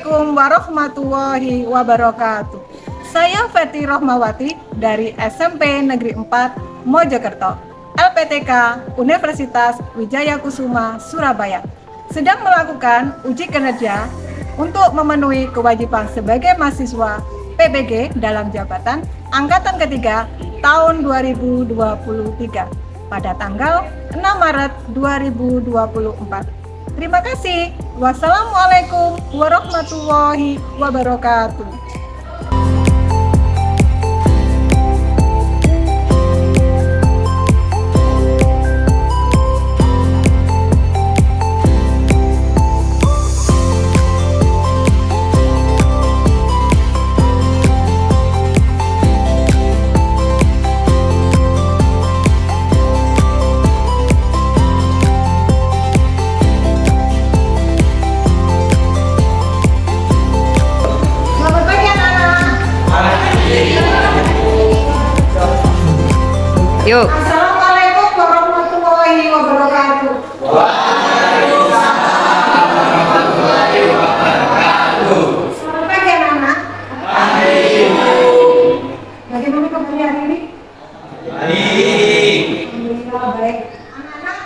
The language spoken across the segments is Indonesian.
Assalamualaikum warahmatullahi wabarakatuh. Saya Feti Rohmawati dari SMP Negeri 4 Mojokerto, LPTK Universitas Wijaya Kusuma, Surabaya, sedang melakukan uji kinerja untuk memenuhi kewajiban sebagai mahasiswa PBG dalam jabatan Angkatan Ketiga tahun 2023 pada tanggal 6 Maret 2024. Terima kasih. Wassalamualaikum warahmatullahi wabarakatuh. Yuk. Assalamualaikum warahmatullahi wabarakatuh. Waalaikumsalam warahmatullahi wabarakatuh. Selamat pagi anak-anak. Pagi. Bagaimana kabarnya hari ini? Baik. Alhamdulillah baik. Anak-anak,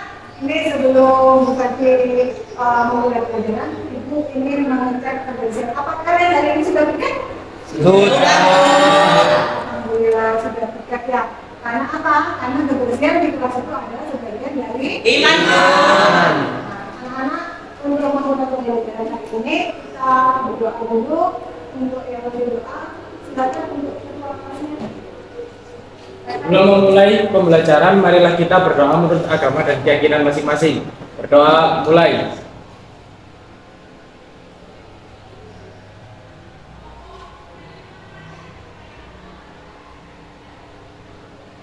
ini sebelum memulai pelajaran, Ibu ingin mengecek kebersihan. Apakah kalian hari ini sudah piket? Sudah. Alhamdulillah sudah piket ya. Karena apa? Karena kebersihan di kelas itu adalah sebagian dari Iman. Anak-anak, untuk memulai pembelajaran hari ini kita berdoa dulu. Untuk yang berdoa, silakan untuk kelasnya. Sebelum memulai pembelajaran, marilah kita berdoa menurut agama dan keyakinan masing-masing. Berdoa mulai.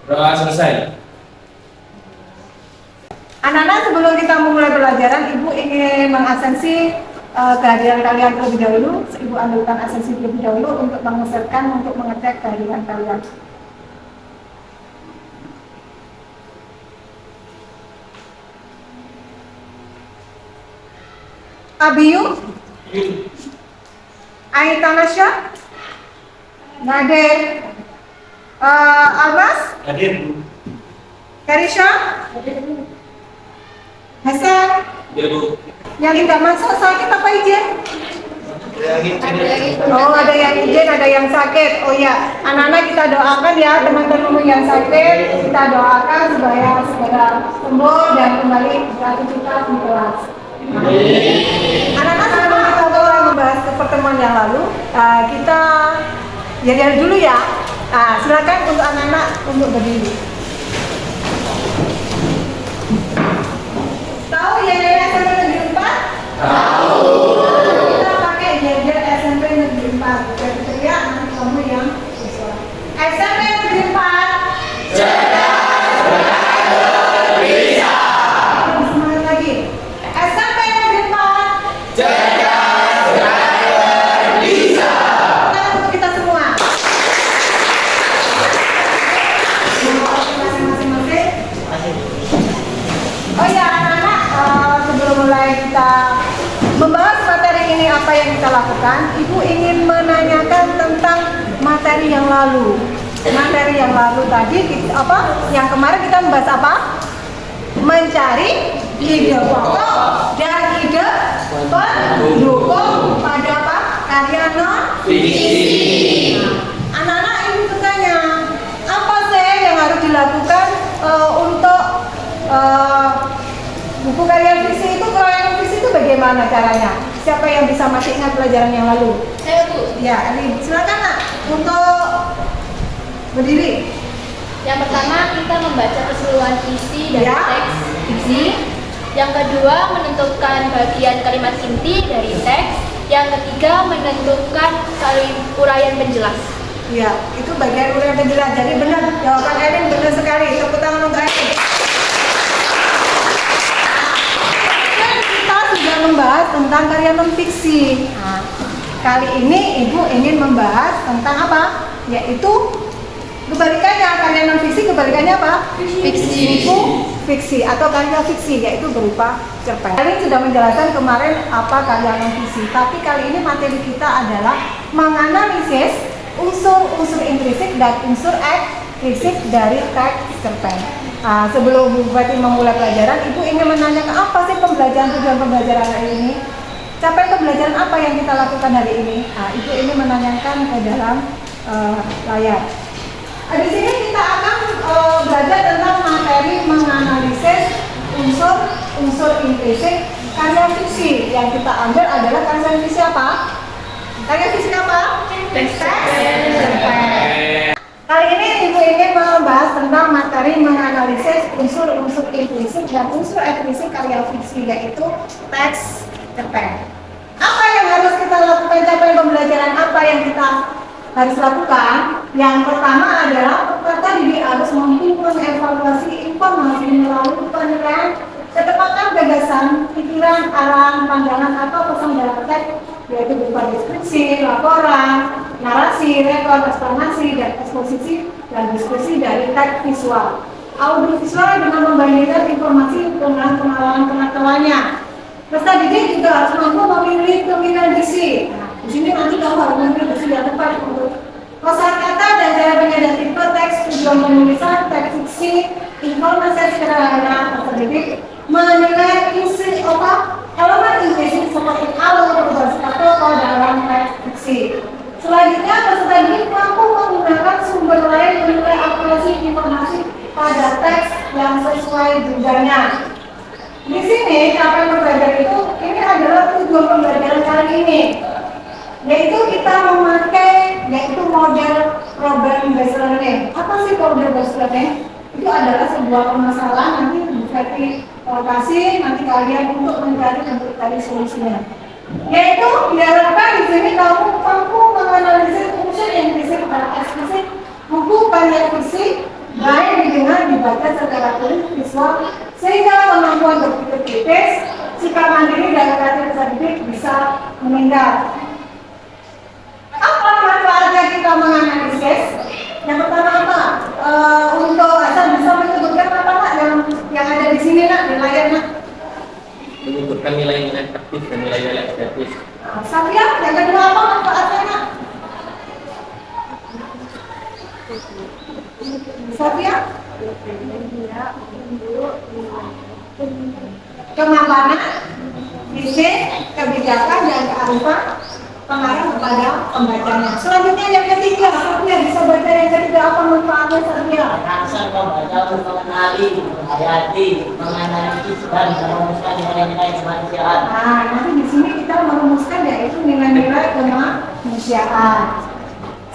Doa selesai. Anak-anak, sebelum kita memulai pelajaran, Ibu ingin mengasensi kehadiran kalian terlebih dahulu. Ibu ambilkan asensi terlebih dahulu untuk mengeserkan, untuk mengecek kehadiran kalian. Abiyu, Aitanasya, Nadir, Almas, Hadir. Karisha, Hasan. Bu. Yang tidak masuk sakit apa izin? Oh, ada yang izin, ada yang sakit. Oh ya, anak-anak kita doakan ya teman-teman yang sakit. Kita doakan supaya segera sembuh dan kembali beraktivitas di kelas. Anak-anak, sebelum kita mulai membahas pertemuan yang lalu, kita jadi dulu ya. Silakan untuk anak-anak untuk berdiri. Tahu ya SMP Negeri 4? Tahu. Kita pakai jajar SMP Negeri 4. Kriteria nanti kamu yang sesuai. SMP Negeri 4. Bisa. Semangat lagi. SMP Negeri 4. Bisa. Tangan untuk kita semua. Oh ya anak-anak, sebelum mulai kita membahas materi ini apa yang kita lakukan, Ibu ingin menanyakan tentang materi yang lalu. Materi yang lalu tadi yang kemarin kita membahas apa? Mencari ide pokok dan ide pendukung pada apa? Karya non fiksi. Anak-anak, Ibu bertanya, apa sih yang harus dilakukan untuk buku karya fiksi itu? Kalau yang fiksi itu bagaimana caranya? Siapa yang bisa masih ingat pelajaran yang lalu? Saya Bu. Ya, ini silakan Nak untuk berdiri. Yang pertama kita membaca keseluruhan isi dari Ya. teks fiksi. Yang kedua menentukan bagian kalimat inti dari teks. Yang ketiga menentukan uraian penjelas. Ya, itu bagian uraian penjelas. Jadi benar, jawaban Erin benar sekali. Tepuk tangan untuk Erin. Kita sudah membahas tentang karya non fiksi. Kali ini Ibu ingin membahas tentang apa? Yaitu Kebalikannya, karya non fiksi kebalikannya apa? Fiksi. Buku fiksi atau karya fiksi, yaitu berupa cerpen. Kali ini sudah menjelaskan kemarin apa karya non fiksi, tapi kali ini materi kita adalah menganalisis unsur-unsur intrinsik dan unsur eksplisit dari teks cerpen. Sebelum Bu Bupati memulai pelajaran, Ibu ingin menanyakan apa sih tujuan pembelajaran hari ini? Capaian pembelajaran apa yang kita lakukan hari ini? Ibu ingin menanyakan ke dalam layar. Di sini kita akan belajar tentang materi menganalisis unsur intrinsik karya fiksi. Yang kita ambil adalah karya fiksi apa? Karya fiksi apa? Teks cerpen. Kali ini Ibu ingin membahas tentang materi menganalisis unsur-unsur intrinsik dan unsur eksplisit karya fiksi, yaitu teks cerpen. Apa yang harus kita lakukan? Capaian pembelajaran apa yang kita harus lakukan? Yang pertama adalah peserta didik harus mampu mengevaluasi informasi melalui penilaian ketepatan gagasan, pikiran, arahan, pandangan atau pesan dalam teks, yaitu berupa deskripsi, laporan, narasi, rekor, eksplanasi, dan eksposisi dan diskusi dari teks visual. Audio visual dengan membandingkan informasi dengan pengalaman-pengetahuannya. Peserta didik juga harus mampu memilih pemilihan diksi. Di sini nanti kamu harus memilih diksi yang tepat untuk kosakata dan cara penyadap tipe teks, tujuan penulisan, teks fiksi, informasi sederhana. Peserta didik menilai isi elemen intrinsik seperti alur, berbasis atau dalam teks fiksi. Selanjutnya, peserta didik mampu menggunakan sumber lain menilai akurasi informasi pada teks yang sesuai jenjangnya. Di sini capaian pembelajaran itu ini adalah tujuan pembelajaran kali ini, yaitu kita memakai model problem based learning. Apa sih problem based learning? Itu adalah sebuah permasalahan, nanti berarti lokasi, nanti kalian untuk mencari solusinya. Yaitu diharapkan di sini kamu mampu menganalisis unsur intrinsik dan eksplisit buku karya fiksi, baik didengar, dibaca secara tulis, visual, sehingga kemampuan berpikir kritis, sikap mandiri dan kreatif peserta didik bisa meningkat. Apa manfaatnya kita menganalisis? Yang pertama apa? Untuk asal bisa menyebutkan apa nak yang ada di sini nak di layar nak? Menyebutkan nilai-nilai aktif dan nilai-nilai negatif. Safia, yang kedua apa manfaatnya nak? Safia? Kemapanan, visi, kebijakan, dan kearifan pengaruh kepada pembacanya. Selanjutnya yang ketiga, Safia bisa baca yang ketiga apa manfaatnya Safia? Rasa membaca untuk mengenali, menghayati, menganalisis dan merumuskan nilai-nilai kemanusiaan. Nanti di sini kita merumuskan yaitu nilai-nilai kemanusiaan.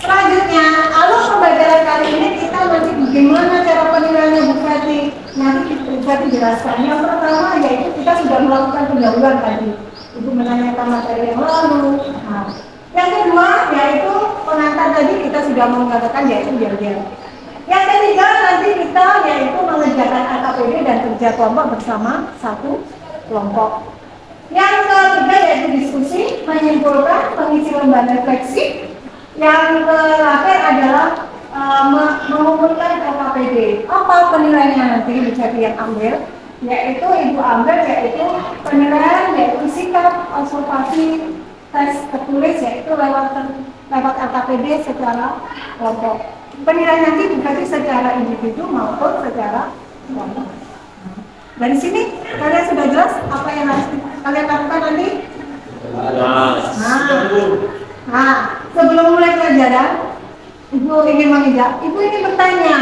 Selanjutnya, alur pembelajaran kali ini kita nanti bagaimana cara penilaiannya Bu Fati. Nanti Bu Fati jelaskan. Yang pertama yaitu kita sudah melakukan pendahuluan tadi. Ibu menanyakan materi yang lalu. Yang kedua yaitu pengantar tadi kita sudah mengatakan yaitu dialog. Yang ketiga nanti kita yaitu mengerjakan AKPD dan kerja kelompok bersama satu kelompok. Yang ketiga yaitu diskusi, menyimpulkan, mengisi lembar refleksi. Yang terakhir adalah mengumpulkan AKPD. Apa penilaiannya nanti bisa yang ambil? Yaitu Ibu ambil yaitu penilaian yaitu sikap, observasi, tes tertulis yaitu lewat AKPD secara kelompok. Penilaian nanti berarti secara individu maupun secara kelompok. Dari sini kalian sudah jelas apa yang harus kalian lakukan nanti? Sebelum mulai pelajaran, Ibu ingin menginjak, Ibu ingin bertanya.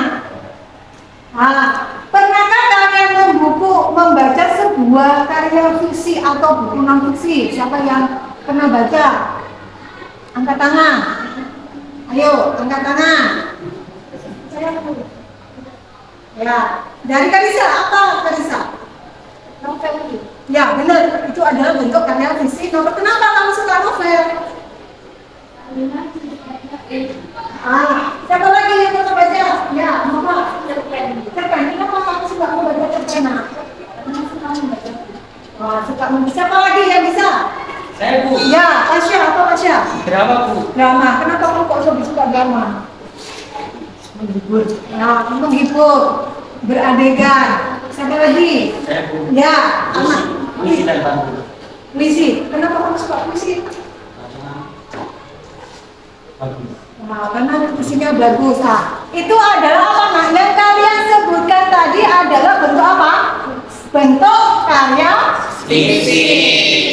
Pernahkah kalian membaca sebuah karya fiksi atau buku non fiksi? Siapa yang pernah baca? Angkat tangan. Ayo, angkat tangan. Ya, dari Karisa apa Karisa? Novel. Ya, benar. Itu adalah bentuk karya fiksi. Novel. Kenapa kamu suka novel? Siapa lagi yang pernah baca? Ya, Mama. Cerpen. Kenapa kamu suka membaca cerpen? Suka membaca. Siapa lagi yang bisa? Saya Bu. Ya, Tasya. Apa Tasya? Drama Bu. Drama. Kenapa kamu kok lebih suka drama? Nah, menghibur, beradegan. Siapa lagi? Saya Bu. Ya, anak. Puisi dan pantun. Puisi. Kenapa kamu suka puisi? Bagus. Nah, karena puisinya bagus. Nah, itu adalah apa? Nah, yang kalian sebutkan tadi adalah bentuk apa? Bentuk karya Skripsi.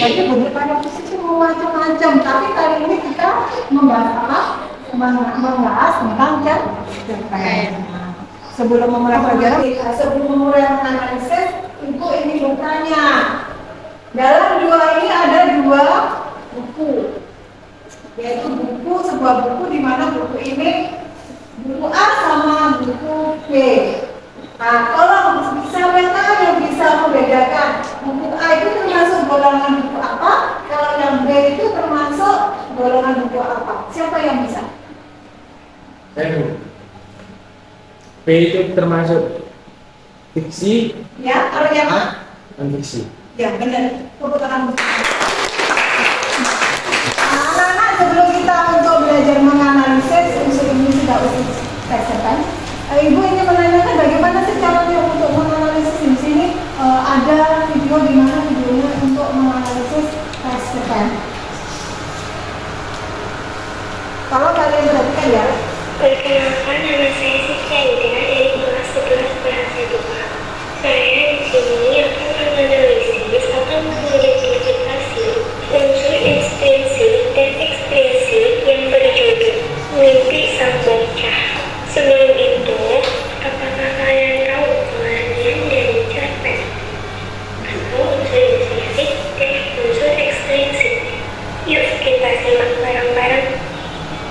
Jadi bentuk karya puisi itu macam-macam. Tapi kali ini kita membahas apa? Membahas tentang cerpen. Sebelum memulai pelajaran, sebelum memulai analisis, Ibu ingin bertanya. Dalam dua ini ada dua buku, yaitu sebuah buku di mana buku ini buku A sama buku B. Nah, kalau siapa yang bisa membedakan buku A itu termasuk golongan buku apa, kalau yang B itu termasuk golongan buku apa? Siapa yang bisa? Saya Bu. B itu termasuk fiksi Ya, kalau yang A? dan fiksi. Ya, benar. Tepuk tangan. Anak-anak, sebelum kita untuk belajar menganalisis unsur ini sudah tes cerpen, Ibu ingin menanyakan bagaimana sih caranya untuk menganalisis di sini? Ada video di mana videonya untuk menganalisis tes cerpen. Kalau kalian perhatikan ya, Perkenalkan, nama saya Siti Aida dari kelas 11 Bahasa 2. Saya di sini akan menganalisis atau mengidentifikasi unsur intrinsik dan eksplisit yang berjudul Mimpi Sang Bocah. Sebelum itu, apakah kalian tahu pengertian dari cerpen atau unsur intrinsik dan unsur ekstrinsik? Yuk kita simak bareng-bareng.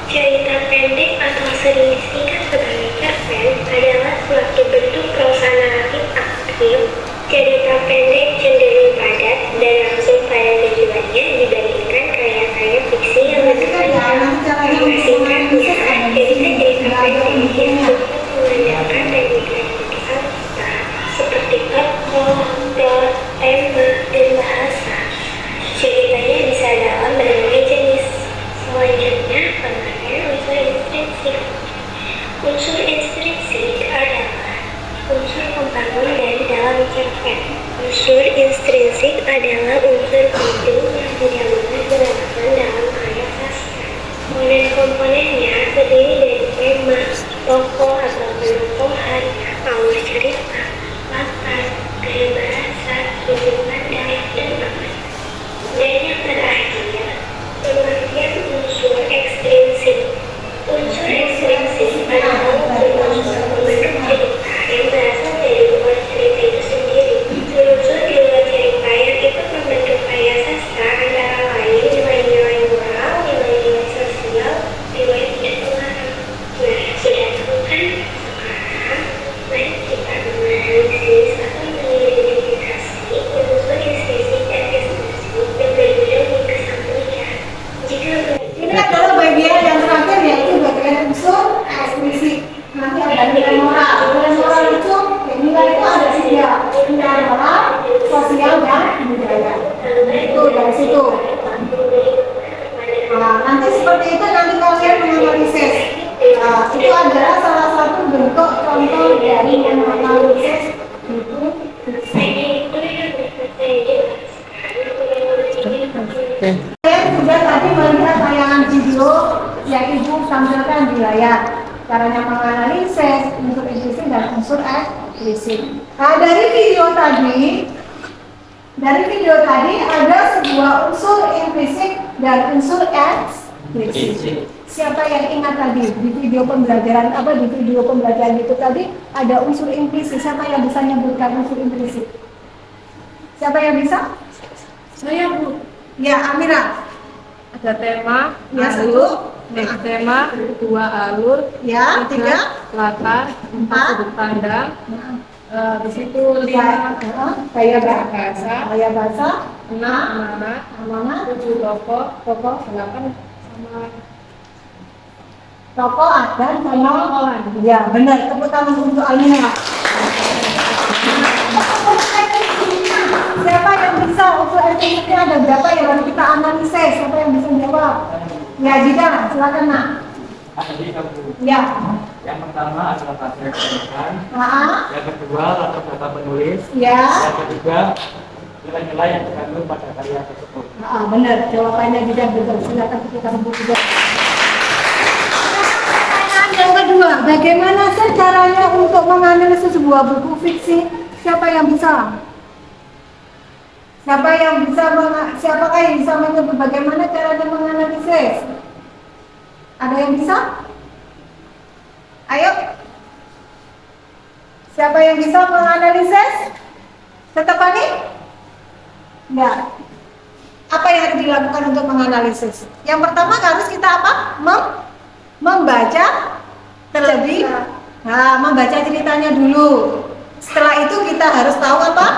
Cerita pendek atau sering disingkat sebagai cerpen adalah suatu bentuk prosa naratif aktif. Cerita pendek cenderung padat dan langsung pada tujuannya dibandingkan karya-karya fiksi yang lebih panjang. Karena singkatnya, cerita-cerita pendek itu mengandalkan teknik kata seperti tokoh, plot, tema, dan bahasa. Ceritanya bisa dalam berbagai jenis. Selanjutnya, pengertian unsur intrinsik. Unsur intrinsik adalah unsur pembangun dari dalam cerpen. Unsur intrinsik adalah unsur penting yang tidak mudah diletakkan dalam karya sastra. Komponen-komponennya terdiri dari tema, tokoh atau penokohan, alur cerita, latar, gaya bahasa, sudut pandang, dan makna. Dan yang terakhir, pengertian unsur ekstrinsik. Unsur ekstrinsik adalah unsur pembentuk cerita yang berasal dari luar cerita itu sendiri. Unsur di luar cerita yang ikut membentuk karya sastra antara lain nilai-nilai moral, nilai-nilai sosial, nilai tidak terlarang. Nah, sudah tahu kan? Sekarang, mari kita menganalisis atau mengidentifikasi unsur ekstrinsik dan ekstrinsik yang berguna mimpi sang bocah. Jika ini adalah bagian yang terakhir, yaitu bagian unsur eksklusif. Nanti ada nilai moral. Nilai moral itu, nilai itu ada tiga: nilai moral, sosial, dan budaya. Itu dari situ. Nah, nanti seperti itu nanti kalian menganalisis. Nah, itu adalah salah satu bentuk contoh dari menganalisis buku fiksi. Saya sudah tadi melihat tayangan video yang Ibu tampilkan di layar. Caranya menganalisis unsur implisit dan unsur eksplisit. Nah, dari video tadi ada sebuah unsur implisit dan unsur eksplisit. Siapa yang ingat tadi di video pembelajaran itu tadi ada unsur implisit? Siapa yang bisa menyebutkan unsur implisit? Siapa yang bisa? Saya Bu, Ya, Amira. ada tema, Ya, alur, satu. tema, dua alur, Ya, tiga. latar, empat Empat. sudut pandang, di situ Gaya lima bahasa. Gaya bahasa. enam amanat, Amanat. tujuh tokoh, Tokoh. delapan sama Tokoh dan sama. tokohan. Ya, benar. Tepuk tangan untuk Alina. Siapa yang bisa unsur ekstrinsik ada berapa yang harus kita analisis? Siapa yang bisa jawab? Ya, Jida, silakan nak. Ada di kampung. Ya. Yang pertama adalah bahasa yang digunakan. Yang kedua latar belakang penulis. Ya. Yang ketiga nilai-nilai yang terkandung pada karya tersebut. Benar, jawabannya tidak betul. Silakan kita sebut juga. Pertanyaan yang kedua, bagaimana sih caranya untuk menganalisis sebuah buku fiksi? Siapa yang bisa? Siapakah yang bisa menyebut bagaimana caranya menganalisis? Ada yang bisa? Ayo. Siapa yang bisa menganalisis? Tetap Ani? Enggak. Apa yang harus dilakukan untuk menganalisis? Yang pertama harus kita apa? Membaca terlebih. Membaca ceritanya dulu. Setelah itu kita harus tahu apa?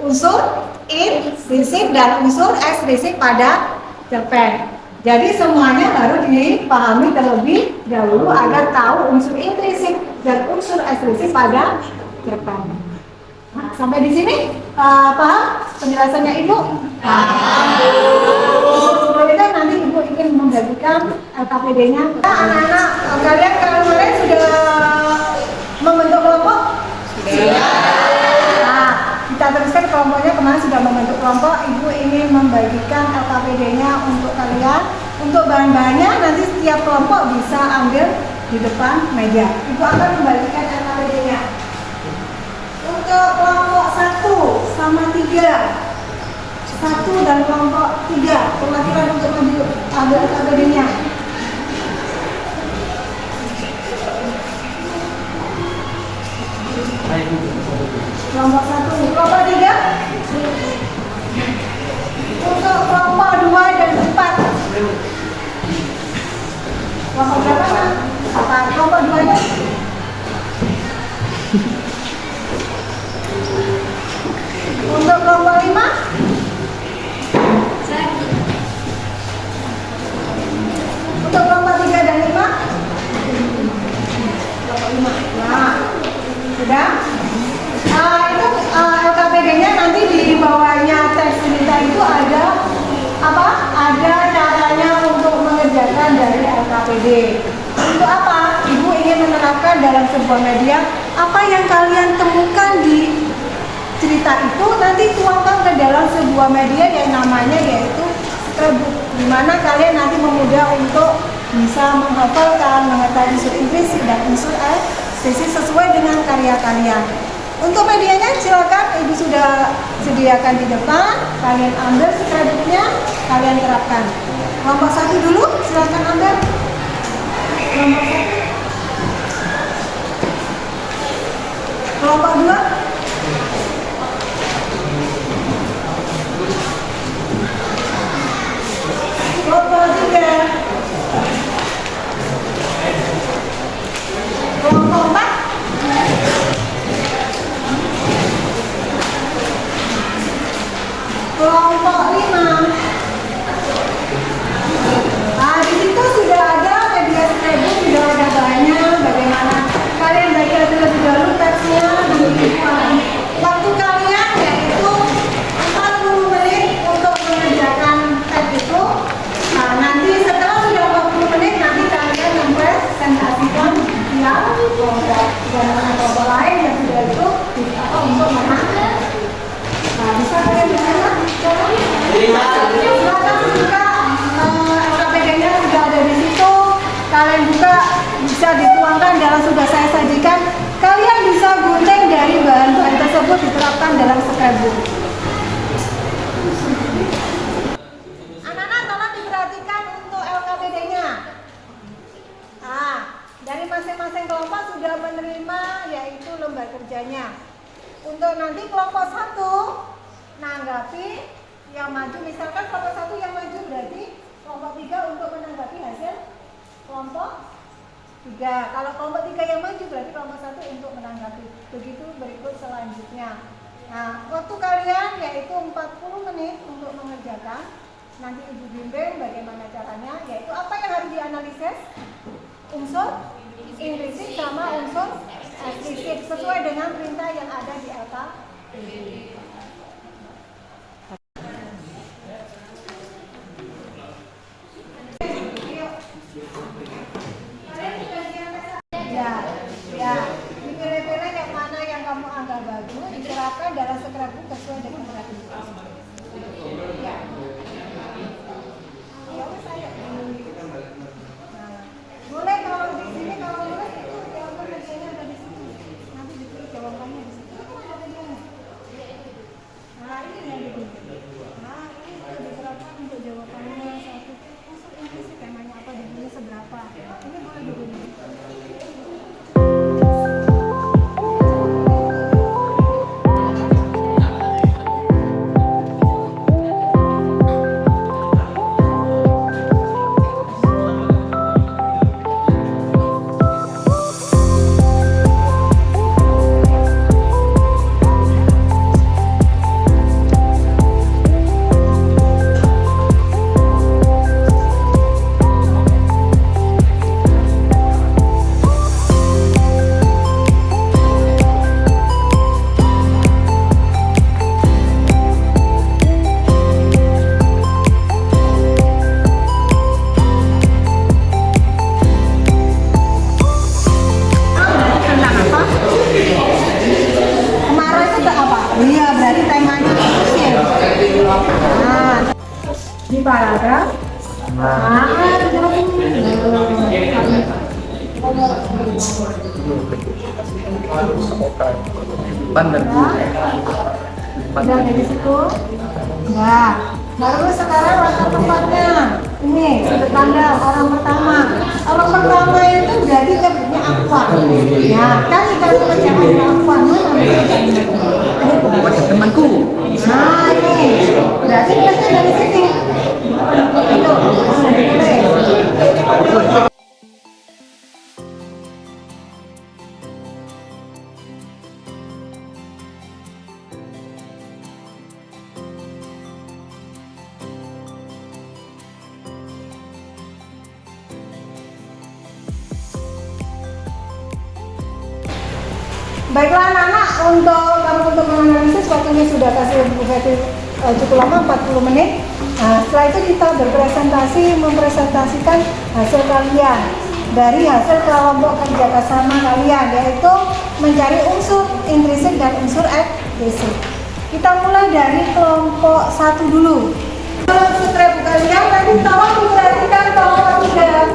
Unsur intrinsik dan unsur ekstrinsik pada cerpen. Jadi semuanya harus dipahami terlebih dahulu agar tahu unsur intrinsik dan unsur ekstrinsik pada cerpen. Nah, sampai di sini paham penjelasannya Ibu? Sebelum itu nanti Ibu ingin membagikan LKPD-nya. Anak-anak kalian kemarin sudah membentuk kelompok? Sudah. Nah, kita teruskan kelompoknya. Kemarin sudah membentuk kelompok. Ibu ingin membagikan LKPD-nya untuk kalian. Untuk bahan-bahannya nanti setiap kelompok bisa ambil di depan meja. Ibu akan membagikan LKPD-nya. Untuk kelompok 1 sama 3, 1 dan kelompok 3, perwakilan untuk ambil LKPD-nya. Kelompok 1, kelompok 3. Untuk kelompok 2 dan 4. Kelompok berapa? Apa? Kelompok 2-nya? Untuk kelompok 5? Untuk kelompok 3 dan 5? Kelompok 5. Nah, sudah? Itu LKPD-nya nanti di bawahnya teks cerita itu ada apa? Ada caranya untuk mengerjakan dari LKPD. Untuk apa? Ibu ingin menerapkan dalam sebuah media apa yang kalian temukan di cerita itu nanti tuangkan ke dalam sebuah media yang namanya yaitu scrapbook, di mana kalian nanti memudah untuk bisa menghafalkan, mengetahui unsur intrinsik dan unsur ekstrinsik sesuai dengan karya kalian. Untuk medianya silakan Ibu sudah sediakan di depan, kalian ambil scrapbooknya, kalian terapkan. Kelompok 1 dulu, silakan ambil. Kelompok 1. Kelompok 2. Kelompok 3. Kelompok 4. Kelompok 5. Nah, di situ sudah ada media scrapbook, sudah ada bahannya, bagaimana kalian baca terlebih dahulu teksnya di waktu kalian yaitu 40 menit untuk mengerjakan teks itu. Nah, nanti setelah sudah 40 menit nanti kalian mempresentasikan via kelompok dan kelompok lain yang sudah itu untuk menang. Nah, bisa kalian bicara? Silakan buka LKPD-nya sudah ada di situ. Kalian buka, bisa dituangkan dalam sudah saya sajikan. Kalian bisa gunting dari bahan-bahan tersebut diterapkan dalam scrapbook. Anak-anak tolong diperhatikan untuk LKPD-nya. Nah, dari masing-masing kelompok sudah menerima yaitu lembar kerjanya. Untuk nanti kelompok 1 menanggapi yang maju, misalkan kelompok 1 yang maju berarti kelompok 3 untuk menanggapi hasil kelompok 3. Kalau kelompok 3 yang maju berarti kelompok 1 untuk menanggapi. Begitu berikut selanjutnya. Nah, waktu kalian yaitu 40 menit untuk mengerjakan. Nanti Ibu bimbing bagaimana caranya, yaitu apa yang harus dianalisis? Unsur intrinsik sama unsur ekstrinsik sesuai dengan perintah yang ada di LKPD. Ya, Pandang. Udah dari situ. Nah, baru sekarang latar tempatnya. Ini sudut pandang orang pertama. Orang pertama itu berarti nyebutnya apa? Ya, kan kalau pecahan apa? Mana temanku? Nah, ini berarti kita dari sini. Itu. Baiklah anak-anak, untuk menganalisis waktunya sudah kasih cukup lama 40 menit. Nah, setelah itu kita mempresentasikan hasil kalian dari hasil kelompok kerja sama kalian, yaitu mencari unsur intrinsik dan unsur eksplisit. Kita mulai dari kelompok 1 dulu. Kalau subscribe kalian nanti tolong diperhatikan kelompok 3.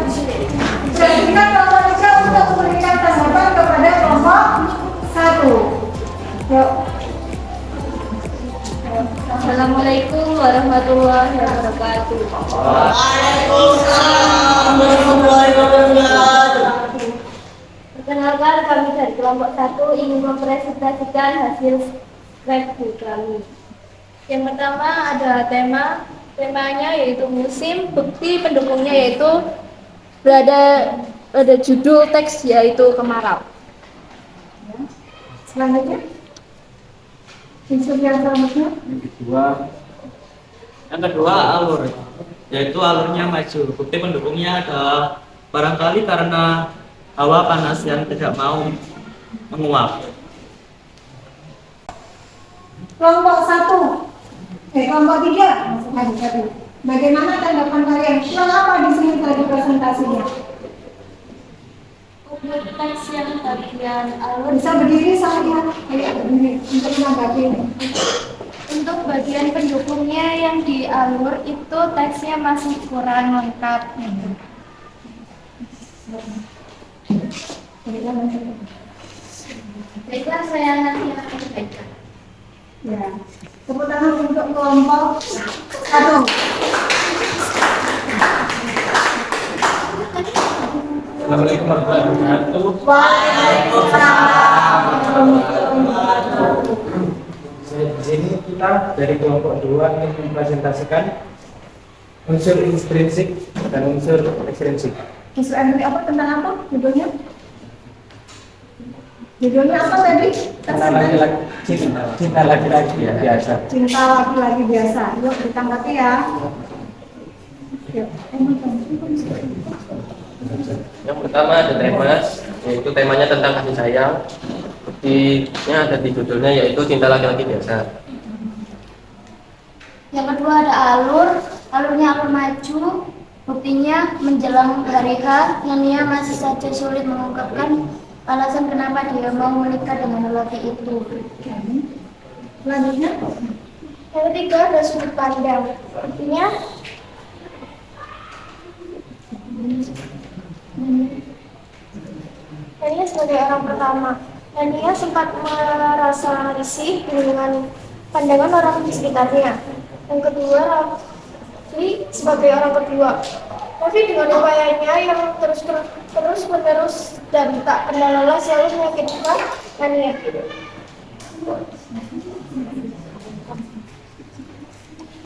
Perhatikan kelompok 3 untuk memberikan tanggapan kepada kelompok 1. Yuk. Assalamualaikum warahmatullahi wabarakatuh. Waalaikumsalam warahmatullahi wabarakatuh. Perkenalkan, kami dari kelompok 1 ingin mempresentasikan hasil skripsi kami. Yang pertama ada temanya yaitu musim, bukti pendukungnya yaitu ada judul teks yaitu kemarau. Selanjutnya, unsur yang selanjutnya. Yang kedua alur, yaitu alurnya maju. Bukti pendukungnya adalah barangkali karena hawa panas yang tidak mau menguap. Kelompok 3. Bagaimana tanggapan kalian? Kurang apa di sini tadi presentasinya? Teks yang bagian alur Bisa berdiri saya kayak begini untuk menanggapi ini. untuk bagian pendukungnya yang di alur itu teksnya masih kurang lengkap. Baiklah, saya nanti akan menyampaikan. Ya. Tepuk tangan untuk kelompok 1. Assalamualaikum warahmatullahi wabarakatuh. Di sini kita dari kelompok 2 ingin mempresentasikan unsur intrinsik dan unsur ekstrinsik. Unsur ini apa, tentang apa judulnya? Judulnya apa tadi? Cinta laki-laki ya, biasa. Cinta laki-laki biasa. Yuk ditanggapi ya. Yuk. Yang pertama ada tema, yaitu temanya tentang kasih sayang. Buktinya ada di judulnya yaitu cinta laki-laki biasa. Yang kedua ada alurnya alur maju. Buktinya menjelang hari H, Nania masih saja sulit mengungkapkan alasan kenapa dia mau menikah dengan lelaki itu. Selanjutnya, Yang ketiga ada sudut pandang. Buktinya Nania sebagai orang pertama, Nania sempat merasa risih dengan pandangan orang di sekitarnya. Yang kedua, Raffi sebagai orang kedua. Raffi dengan upayanya yang terus menerus dan tak pernah lelah selalu meyakinkan Nania.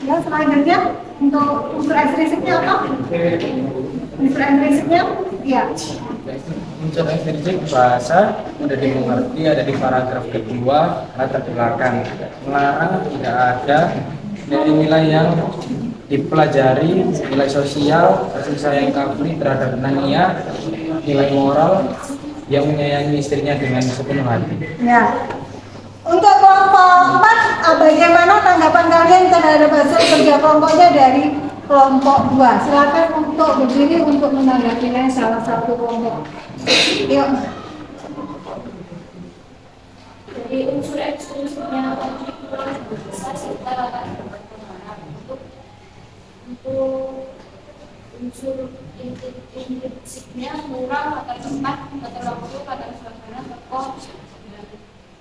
ya selanjutnya untuk unsur ekstrinsiknya apa? Unsur ekstrinsiknya, ya. Unsur ekstrinsik bahasa sudah dimengerti ada di paragraf kedua latar belakang. Melarang tidak ada nilai-nilai yang dipelajari, nilai sosial, kasih sayang Kafri terhadap Nania, nilai moral yang menyayangi istrinya dengan sepenuh hati. Ya. Untuk kelompok 4, bagaimana tanggapan kalian terhadap hasil kerja kelompoknya dari kelompok 2? Silakan untuk berdiri untuk menanggapinya salah satu kelompok. Yuk. Jadi unsur ekstrinsiknya bisa kita untuk unsur intrinsiknya moral, kata tempat, kata waktu, kata suasana, tokoh,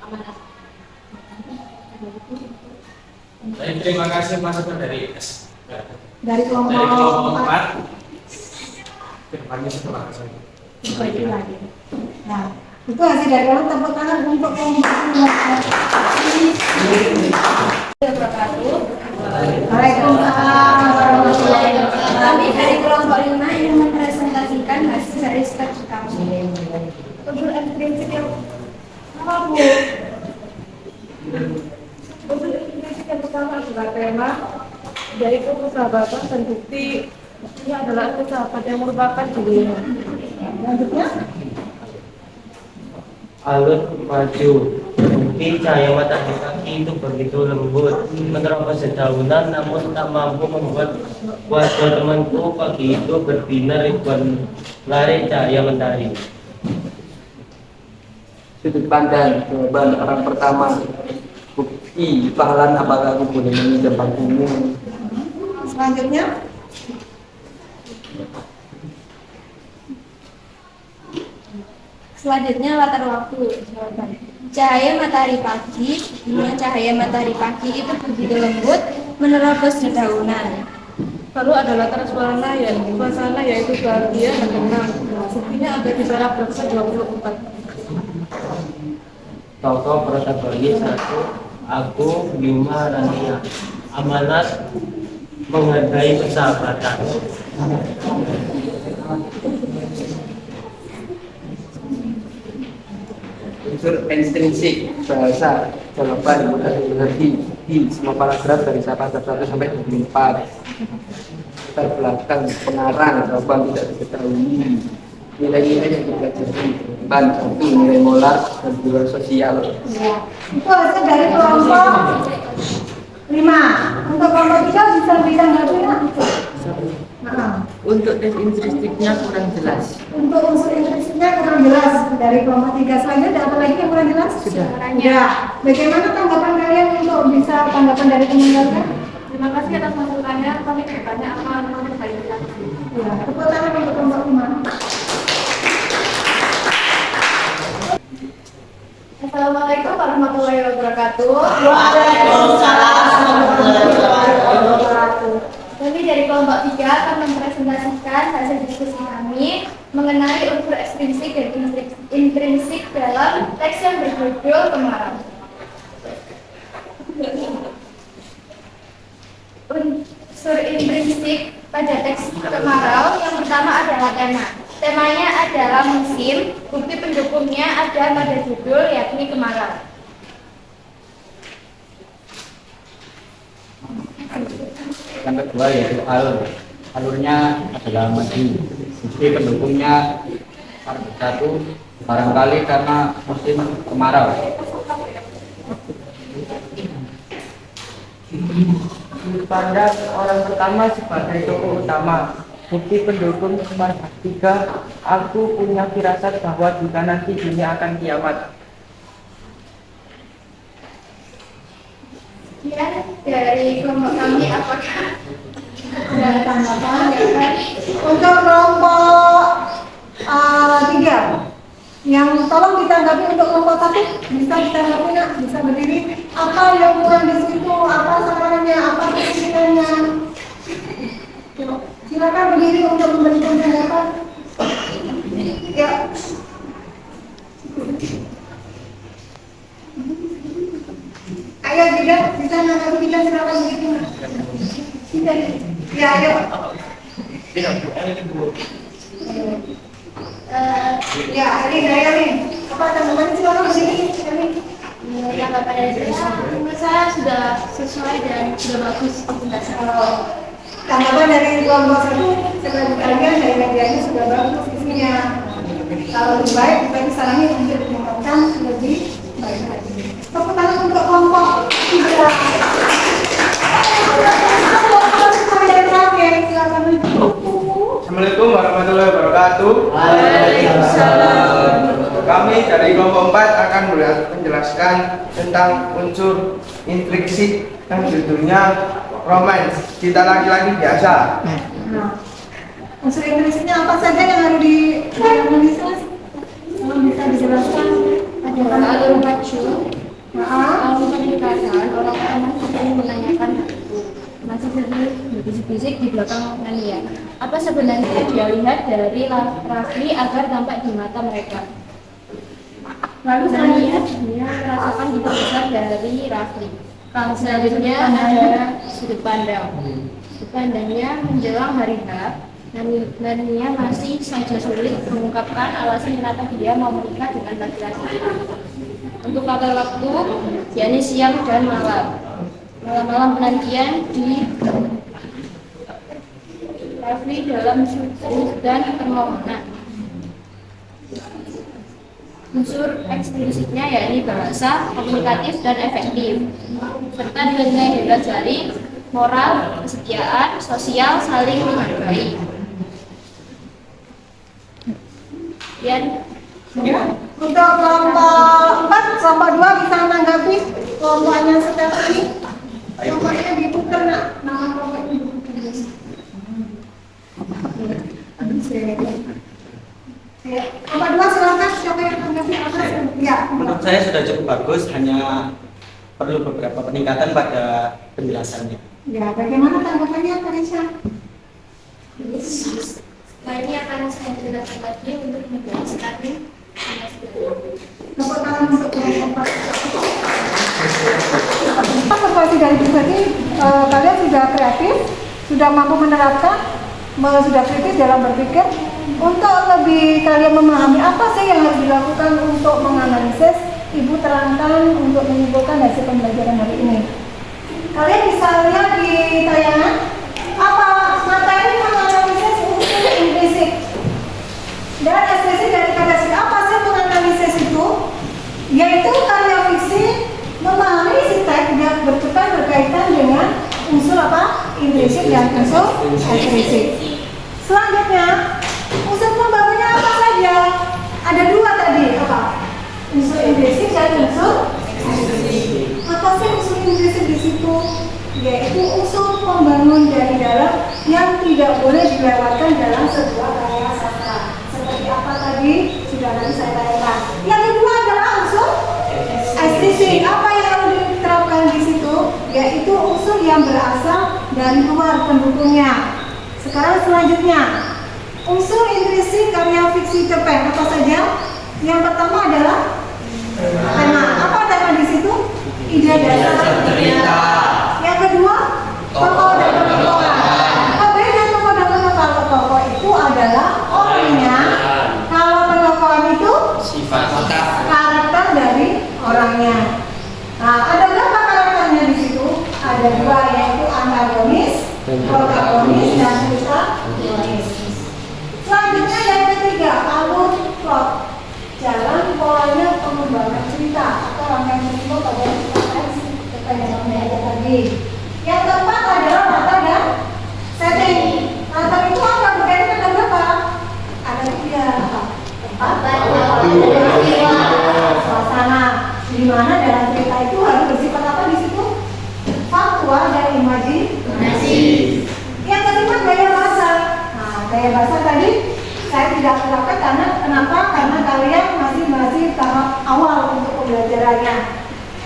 amanah. Baik, terima kasih masukan dari S. Dari kelompok Dari kelompok 4. 4. Terima setelah saya. Itu lagi. Nah, itu hasil dari orang tepuk tangan untuk kelompok 4. Waalaikumsalam warahmatullahi wabarakatuh. Kami dari kelompok 5 ingin mempresentasikan hasil dari studi kami. Unsur intrinsik yang apa, Bu? Unsur intrinsik yang pertama adalah tema, yaitu persahabatan dan bukti. Ini adalah sahabat yang merupakan dirinya. Lanjutnya, Alur maju, bukti cahaya matahari pagi itu begitu lembut, menerobos dedaunan namun tak mampu membuat wajah temanku pagi itu berbinar ribuan lari cahaya matahari. Sudut pandang jawaban orang pertama, bukti pahalan apakah aku boleh meminjam bangkumu. selanjutnya, Selanjutnya latar waktu jawaban. Cahaya matahari pagi, dunia cahaya matahari pagi itu begitu lembut menerobos dedaunan. Lalu ada latar suasana yaitu bahagia dan tenang. Buktinya ada di paragraf 24. Tokoh protagonis 1, aku Bima Rania, amanat menghargai persahabatan. Unsur intrinsik bahasa jawaban mudah dimengerti di semua paragraf dari paragraf 1 sampai 24. Latar belakang pengarang jawaban tidak diketahui. Nilai-nilai yang dipelajari ban 1 nilai molar dan 2 sosial. itu hasil dari kelompok 5. Untuk kelompok 3 bisa lebih tanggapi ya? Nah, Untuk tes intrinsiknya kurang jelas. untuk unsur intrinsiknya kurang jelas dari kelompok 3. Selanjutnya ada apa lagi yang kurang jelas? Sudah. Ya. Bagaimana tanggapan kalian untuk bisa tanggapan dari teman kalian? Terima kasih atas masukannya. Kami bertanya apa yang memperbaiki. Ya, tepuk tangan untuk kelompok 5. Assalamualaikum warahmatullahi wabarakatuh. Waalaikumsalam warahmatullahi wabarakatuh. Kami dari kelompok 3 akan mempresentasikan hasil diskusi kami mengenai unsur ekstrinsik dan intrinsik dalam teks yang berjudul Kemarau. Unsur intrinsik pada teks Kemarau yang pertama adalah tema. Temanya adalah musim, bukti pendukungnya ada pada judul yakni Kemarau. Yang kedua yaitu alur. Alurnya adalah maju. Bukti pendukungnya paragraf 1 barangkali karena musim kemarau. Sudut pandang orang pertama sebagai tokoh utama. Bukti pendukung paragraf 3, aku punya firasat bahwa jika nanti dunia akan kiamat. Sekian dari kelompok kami, apakah Ada tanggapan? Untuk kelompok 3, yang tolong ditanggapi untuk kelompok 1, bisa ditanggapi nak, bisa berdiri. Apa yang kurang di situ? Apa sarannya? Apa kesulitannya? Silakan berdiri untuk memberikan tanggapan. Ya. Ayo tidak bisa nanggapi kita, silakan berdiri. Tidak. Ya, ayo. Ya, Ali saya nih. Apa tanggapannya, silakan berdiri. tanggapan dari saya? Menurut saya sudah sesuai dan sudah bagus presentasi. Tanggapan dari kelompok 1, sebagai kalian dari medianya sudah bagus isinya. Kalau lebih baik, kita disarankan untuk ditingkatkan lebih baik lagi. Tepuk tangan untuk kelompok 3. Assalamualaikum warahmatullahi wabarakatuh. Waalaikumsalam. Kami dari kelompok 4 akan menjelaskan tentang unsur intrinsik yang judulnya romance, cinta laki-laki biasa. Unsur intrinsipnya apa saja yang harus dianalisis? Bisa dijelaskan? Adalah alur maju, Maaf. alur peningkatan, orang-orang yang menanyakan itu. Masih berbisik-bisik di belakang Nania. Apa sebenarnya dia lihat dari Rafli agar tampak di mata mereka? Lalu Nania selanjutnya, dia merasakan hidup besar dari Rafli. Selanjutnya ada sudut pandang. Sudut pandangnya menjelang hari H, Nania masih saja sulit mengungkapkan alasan kenapa dia mau menikah dengan laki-laki itu. Untuk tata waktu, yakni siang dan malam. Malam-malam penantian di Rafli dalam suku dan permohonan. Unsur ekstrinsipnya yakni bahasa, komunikatif, dan efektif, serta nilai-nilai dipelajari, moral, kesetiaan, sosial, saling menghargai. untuk kelompok 4, kelompok 2 bisa menanggapi kelompoknya Stephanie. Kelompoknya diputar nak, nama kelompoknya diputar. Kelompok 2 silakan, siapa yang menanggapi atas? Ya. Menurut saya sudah cukup bagus, hanya perlu beberapa peningkatan pada penjelasannya. Ya, bagaimana tanggapannya Tarisha? Nah, ini akan saya jelaskan lagi untuk menjelaskan Tepuk tangan untuk kelompok 4. Observasi dari tadi, kalian sudah kreatif, sudah mampu menerapkan, sudah kritis dalam berpikir. Untuk lebih kalian memahami apa sih yang harus dilakukan untuk menganalisis, Ibu terangkan untuk menyimpulkan hasil pembelajaran hari ini. Kalian bisa lihat di tayangan apa materi menganalisis unsur implisit dan eksplisit dari kata sih. Apa sih menganalisis itu? Yaitu karya fiksi memahami isi teks yang berkaitan dengan unsur apa? Implisit dan unsur eksplisit. Selanjutnya, unsur pembangunnya apa saja? Ada 2 tadi, apa? Unsur implisit dan unsur eksplisit. Apa sih unsur implisit di situ? Yaitu unsur pembangun dari dalam yang tidak boleh dilewatkan dalam sebuah karya sastra. Seperti apa tadi sudah nanti saya tanyakan. Yang kedua adalah unsur eksplisit. Apa yang harus diterapkan di situ? Yaitu unsur yang berasal dari luar pendukungnya. Sekarang selanjutnya, unsur intrinsik karya fiksi cerpen apa saja? Yang pertama adalah tema. Apa tema di situ? Ide dasar cerita. Yang kedua, tokoh dan penokohan. Apa beda tokoh dan penokohan? Tokoh itu adalah orangnya. Kalau penokohan itu Sifat karakter dari orangnya. Nah, ada berapa karakternya di situ? Ada 2, yaitu antagonis, protagonis, dan protagonis. Selanjutnya yang ketiga, alur plot, jalan polanya pengembangan cerita atau rangkaian cerita pada cerita tadi. Yang keempat adalah latar dan setting. Latar itu apa? Berkaitan dengan berapa? Ada 3 tempat, suasana, di mana dalam cerita itu harus bersifat apa di situ? Faktual dan imajinasi. Yang kedua gaya bahasa. Nah, gaya bahasa tadi saya tidak terapkan karena kenapa? Karena kalian masih tahap awal untuk pembelajarannya.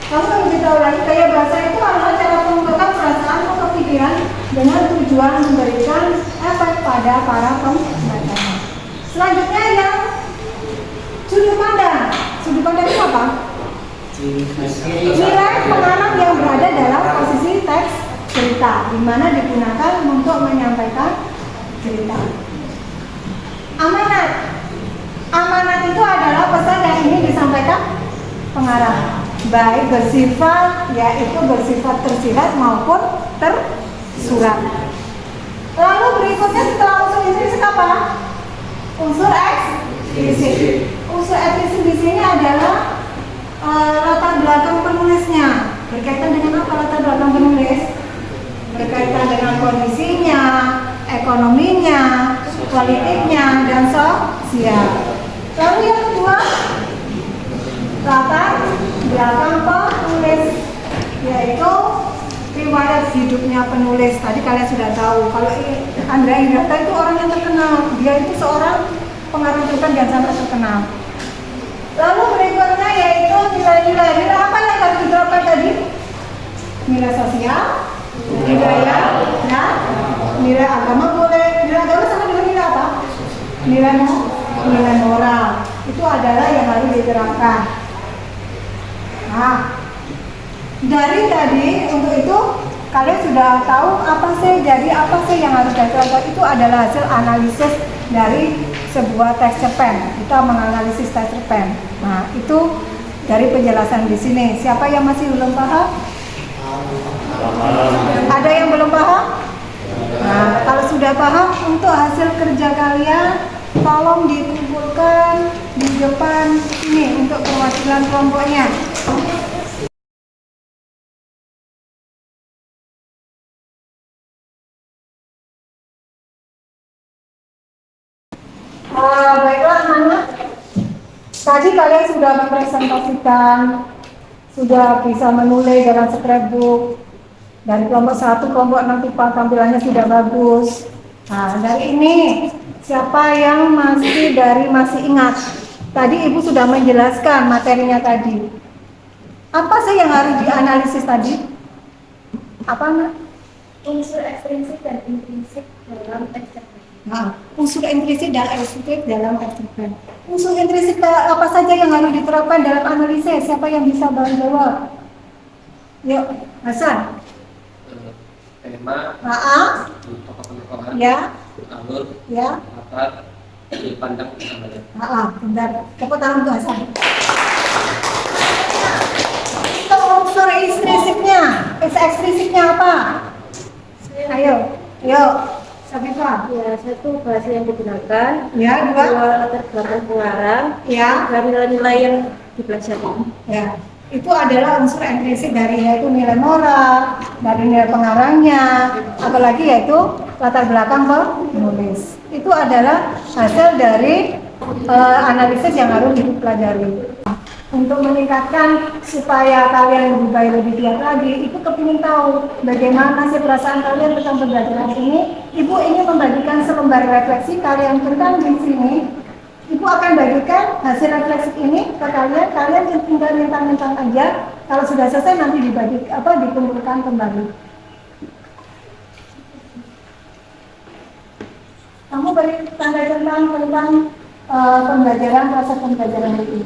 Kamu harus tahu lagi gaya bahasa itu adalah cara mengungkapkan perasaan atau pikiran dengan tujuan memberikan efek pada para pembacanya. Selanjutnya yang sudut pandang. Sudut pandang itu apa? Nilai pengarang yang berada dalam posisi teks cerita, di mana digunakan untuk menyampaikan cerita. Amanat. Amanat itu adalah pesan yang ingin disampaikan pengarang, baik bersifat, yaitu bersifat tersirat maupun tersurat. Lalu berikutnya setelah unsur intrinsik apa? Unsur eksplisit. Unsur eksplisit di sini adalah latar belakang penulisnya. Berkaitan dengan apa latar belakang penulis? Berkaitan dengan kondisinya, ekonominya, politiknya, dan sosial. Lalu yang kedua, latar belakang penulis, yaitu riwayat riwayat hidupnya penulis. Tadi kalian sudah tahu kalau Andra Indrata itu orang yang terkenal. Dia itu seorang pengarang cerpen dan sangat terkenal. Lalu berikutnya yaitu nilai-nilai. Nilai apa yang harus diterapkan tadi? Nilai sosial, budaya, ya, nilai agama boleh. Nilai agama sama dengan nilai apa? Nilai moral. Itu adalah yang harus diterapkan. Nah, dari tadi untuk itu kalian sudah tahu apa sih yang harus diterapkan. Itu adalah hasil analisis dari sebuah teks cerpen. Kita menganalisis teks cerpen. Nah, itu dari penjelasan di sini. Siapa yang masih belum paham? Ada yang belum paham? Nah, kalau sudah paham, untuk hasil kerja kalian tolong dikumpulkan di depan ini untuk perwakilan kelompoknya. Baiklah anak-anak, tadi kalian sudah mempresentasikan, sudah bisa menulis dalam scrapbook. Dari kelompok 1, kelompok 6 IPA tampilannya sudah bagus. Nah, dari ini siapa yang masih ingat? Tadi Ibu sudah menjelaskan materinya tadi. Apa sih yang harus dianalisis tadi? Apa enggak? Unsur ekstrinsik dan intrinsik dalam teks cerpen. Nah, unsur intrinsik dan ekstrinsik dalam teks cerpen. Unsur intrinsik apa saja yang harus diterapkan dalam analisis? Siapa yang bisa jawab? Yuk, Hasan. Tema, tokoh-tokohan, ya, alur, ya, latar, dipandang namanya. Bentar, tepuk tangan untuk Hasan. Itu unsur ekstrinsiknya apa? Ayo, Safifa. Ya, satu bahasa yang digunakan, Ya, dua latar belakang pengarang, ya, dan nilai-nilai yang dipelajari. ya. Itu adalah unsur intrinsik dari yaitu nilai moral, dari nilai pengarangnya, apalagi yaitu latar belakang penulis. Itu adalah hasil dari analisis yang harus dipelajari. Untuk meningkatkan supaya kalian lebih baik, lebih giat lagi, Ibu kepingin tahu bagaimana sih perasaan kalian tentang pembelajaran ini. Ibu ingin membagikan selembar refleksi kalian tentang di sini. Ibu akan bagikan hasil refleksi ini ke kalian. Kalian tinggal minta-minta aja. Kalau sudah selesai nanti dikumpulkan kembali. Kamu beri tanda tentang pembelajaran, proses pembelajaran ini.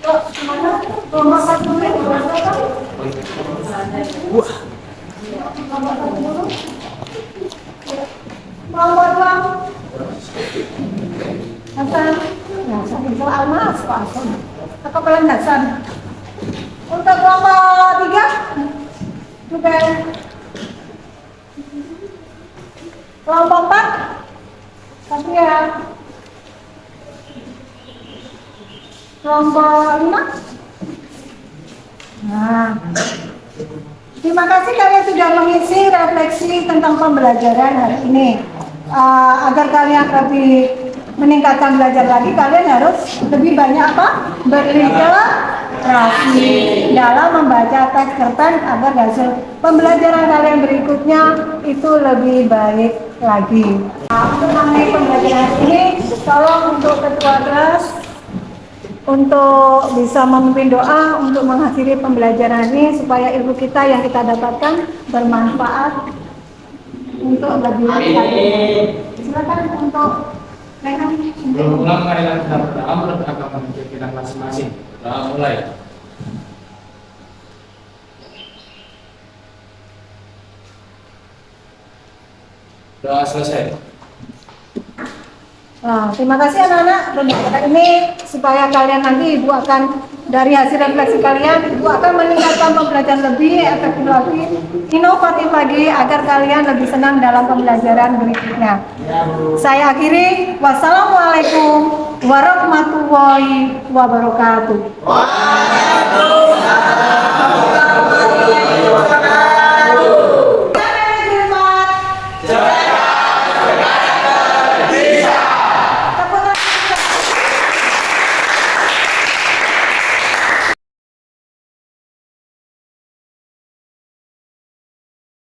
Yuk, mana? Kelompok 1 dulu, kelompok berapa? Kelompok 1 dulu. Kelompok 2. Hasan. Ya, Hasan Almas, Pak Hasan. Kekebalan Hasan. Untuk kelompok 3, juga. Kelompok 4, Satria. Kelompok 5. Nah, terima kasih kalian sudah mengisi refleksi tentang pembelajaran hari ini. Agar kalian lebih meningkatkan belajar lagi, kalian harus lebih banyak berliterasi dalam membaca teks cerpen agar hasil pembelajaran kalian berikutnya itu lebih baik lagi. Untuk mengenai pembelajaran ini, tolong untuk ketua kelas untuk bisa memimpin doa untuk mengakhiri pembelajaran ini supaya ilmu kita yang kita dapatkan bermanfaat untuk lebih baik. Silakan untuk Rehan. Ulang marilah kita berdoa menurut agama kita masing-masing. Doa mulai. Doa selesai. Nah, terima kasih anak-anak. Dan ini supaya kalian nanti Ibu akan dari hasil refleksi kalian, Ibu akan meningkatkan pembelajaran lebih efektif lagi, inovatif lagi agar kalian lebih senang dalam pembelajaran berikutnya. Saya akhiri. Wassalamualaikum warahmatullahi wabarakatuh.